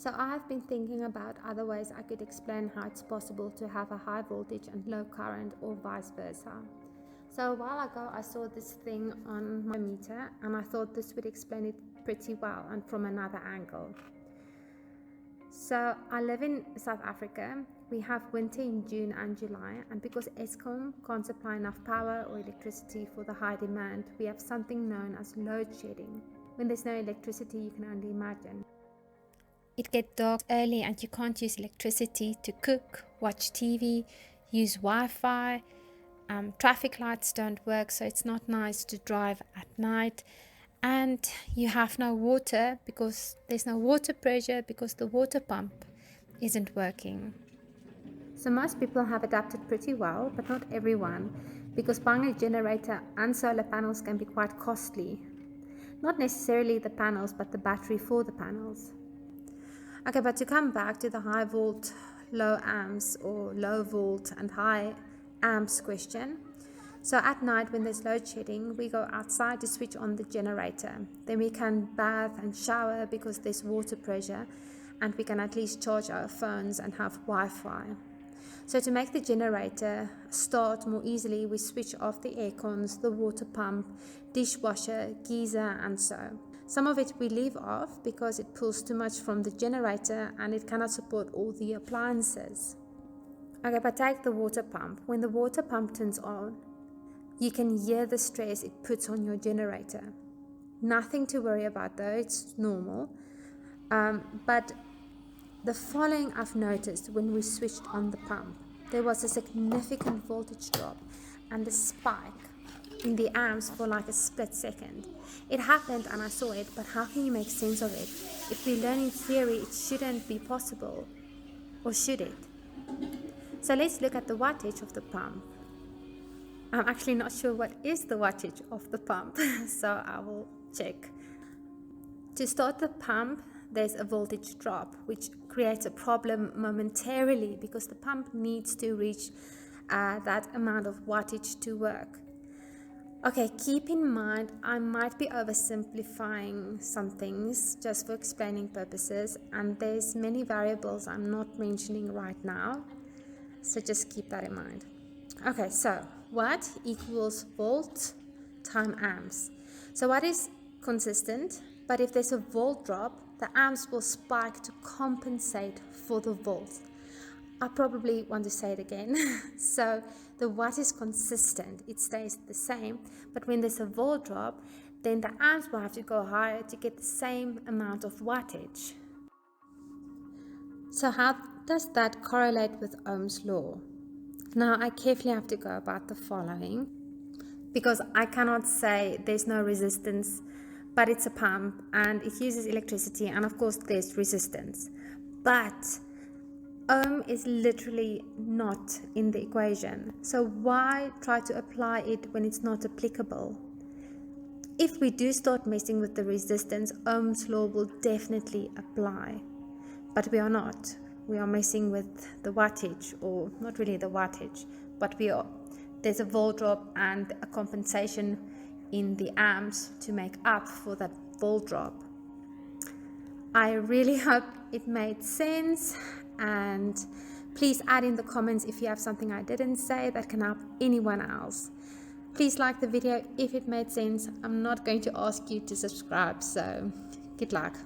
So I have been thinking about other ways I could explain how it's possible to have a high voltage and low current, or vice versa. So a while ago I saw this thing on my meter and I thought this would explain it pretty well and from another angle. So I live in South Africa. We have winter in June and July, and because Eskom can't supply enough power or electricity for the high demand, we have something known as load shedding. When there's no electricity, you can only imagine. It gets dark early and you can't use electricity to cook, watch TV, use Wi-Fi. Traffic lights don't work, so it's not nice to drive at night. And you have no water because there's no water pressure because the water pump isn't working. So most people have adapted pretty well, but not everyone, because buying a generator and solar panels can be quite costly. Not necessarily the panels, but the battery for the panels. Okay, but to come back to the high volt, low amps, or low volt and high amps question. So at night when there's load shedding, we go outside to switch on the generator. Then we can bath and shower because there's water pressure, and we can at least charge our phones and have Wi-Fi. So to make the generator start more easily, we switch off the air cons, the water pump, dishwasher, geyser, and so. Some of it we leave off because it pulls too much from the generator and it cannot support all the appliances. Okay, but take the water pump. When the water pump turns on, you can hear the stress it puts on your generator. Nothing to worry about though, it's normal. But the following I've noticed when we switched on the pump, there was a significant voltage drop and a spike in the amps for like a split second. It happened and I saw it, but how can you make sense of it? If we learn in theory, it shouldn't be possible, or should it? So let's look at the wattage of the pump. I'm actually not sure what is the wattage of the pump, so I will check. To start the pump, there's a voltage drop, which creates a problem momentarily because the pump needs to reach that amount of wattage to work. Okay, keep in mind, I might be oversimplifying some things just for explaining purposes, and there's many variables I'm not mentioning right now, so just keep that in mind. Okay, so watt equals volt times amps. So watt is consistent, but if there's a volt drop, the amps will spike to compensate for the volt. I probably want to say it again. So the watt is consistent, it stays the same, but when there's a volt drop, then the amps will have to go higher to get the same amount of wattage. So how does that correlate with Ohm's law? Now I carefully have to go about the following, because I cannot say there's no resistance, but it's a pump and it uses electricity, and of course there's resistance. But Ohm is literally not in the equation. So why try to apply it when it's not applicable? If we do start messing with the resistance, Ohm's law will definitely apply. But we are not. We are messing with the wattage, or not really the wattage, but there's a volt drop and a compensation in the amps to make up for that volt drop. I really hope it made sense, and please add in the comments if you have something I didn't say that can help anyone else. Please like the video if it made sense. I'm not going to ask you to subscribe, so good luck.